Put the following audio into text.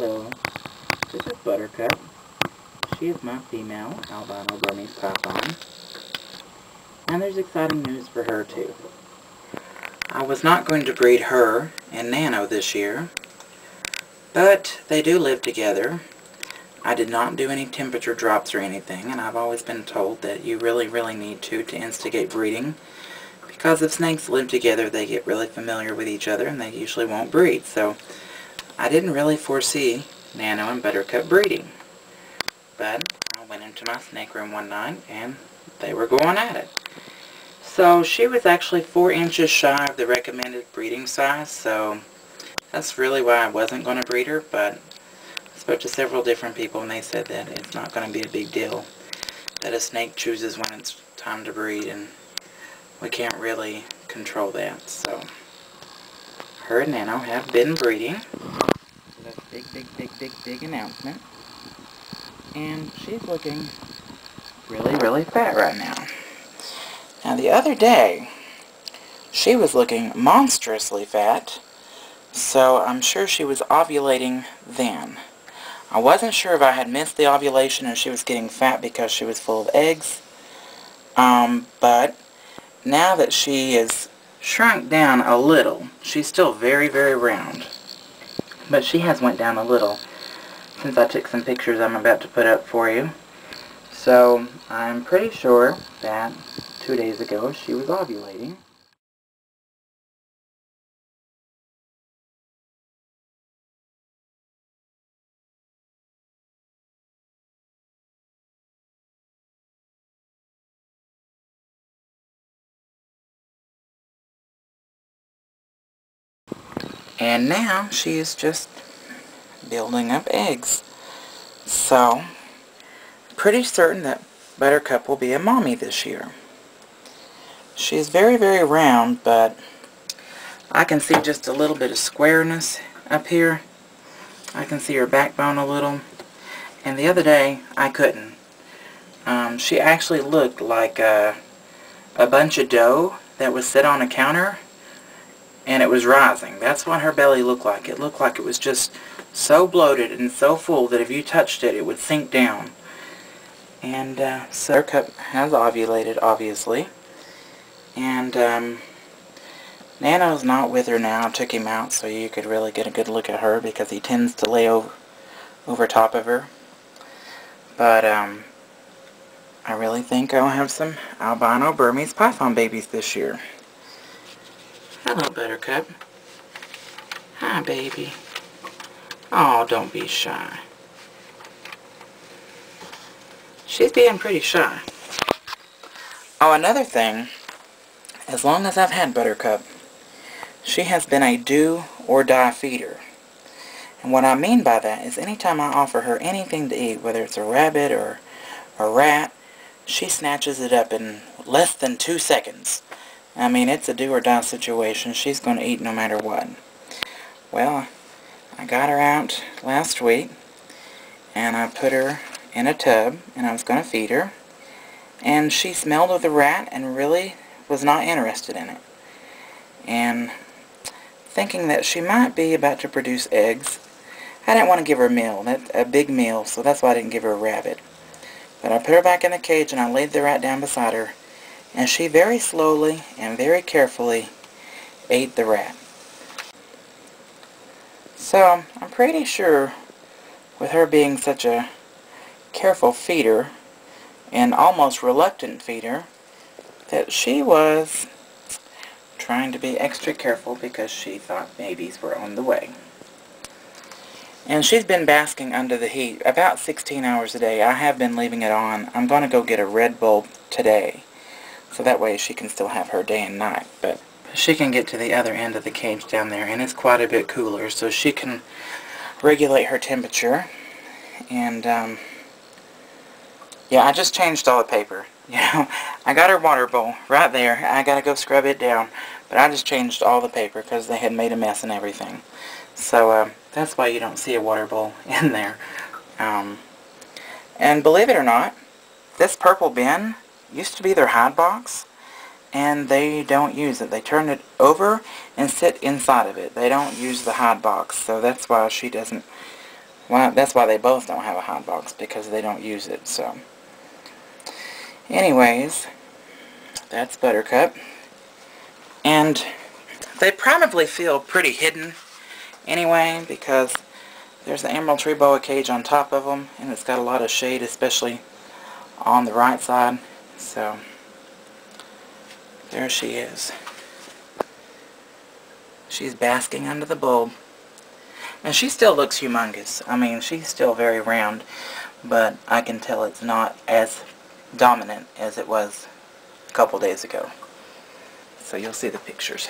Hello, this is Buttercup. She is my female Albino Burmese python, and there's exciting news for her too. I was not going to breed her and Nano this year, but they do live together. I did not do any temperature drops or anything, and I've always been told that you really need to instigate breeding, because if snakes live together they get really familiar with each other and they usually won't breed. So I didn't really foresee Nano and Buttercup breeding, but I went into my snake room one night and they were going at it. So she was actually 4 inches shy of the recommended breeding size, so that's really why I wasn't going to breed her. But I spoke to several different people and they said that it's not going to be a big deal, that a snake chooses when it's time to breed and we can't really control that. So her and Nano have been breeding. So that's a big announcement. And she's looking really fat right now. Now the other day, she was looking monstrously fat, so I'm sure she was ovulating then. I wasn't sure if I had missed the ovulation and she was getting fat because she was full of eggs, but now that she is shrunk down a little, she's still very round, but she has went down a little since I took some pictures I'm about to put up for you. So I'm pretty sure that 2 days ago she was ovulating. And now she is just building up eggs. So, pretty certain that Buttercup will be a mommy this year. She's very round, but I can see just a little bit of squareness up here. I can see her backbone a little. And the other day, I couldn't. She actually looked like a bunch of dough that was set on a counter, and it was rising. That's what her belly looked like. It looked like it was just so bloated and so full that if you touched it, it would sink down. And so Buttercup has ovulated, obviously. And Nano's not with her now. I took him out so you could really get a good look at her because he tends to lay over top of her. But I really think I'll have some Albino Burmese python babies this year. Hello, Buttercup. Hi, baby. Oh, don't be shy. She's being pretty shy. Oh, another thing, as long as I've had Buttercup, she has been a do or die feeder. And what I mean by that is anytime I offer her anything to eat, whether it's a rabbit or a rat, she snatches it up in less than 2 seconds. I mean, it's a do or die situation. She's going to eat no matter what. Well, I got her out last week, and I put her in a tub, and I was going to feed her. And she smelled of the rat and really was not interested in it. And thinking that she might be about to produce eggs, I didn't want to give her a meal, a big meal, so that's why I didn't give her a rabbit. But I put her back in the cage and I laid the rat down beside her, and she very slowly and very carefully ate the rat. So I'm pretty sure, with her being such a careful feeder and almost reluctant feeder, that she was trying to be extra careful because she thought babies were on the way. And she's been basking under the heat about 16 hours a day. I have been leaving it on. I'm going to go get a red bulb today, so that way she can still have her day and night. But she can get to the other end of the cage down there, and it's quite a bit cooler, so she can regulate her temperature. And yeah, I just changed all the paper. You know, I got her water bowl right there. I got to go scrub it down, but I just changed all the paper because they had made a mess and everything. So that's why you don't see a water bowl in there. And believe it or not, this purple bin used to be their hide box, and they don't use it. They turn it over and sit inside of it. They don't use the hide box, so that's why she doesn't Well, that's why they both don't have a hot box, because they don't use it, so. Anyways, that's Buttercup. And they probably feel pretty hidden anyway, because there's the emerald tree boa cage on top of them, and it's got a lot of shade, especially on the right side. So, there she is. She's basking under the bulb. And she still looks humongous. I mean, she's still very round, but I can tell it's not as dominant as it was a couple days ago. So you'll see the pictures.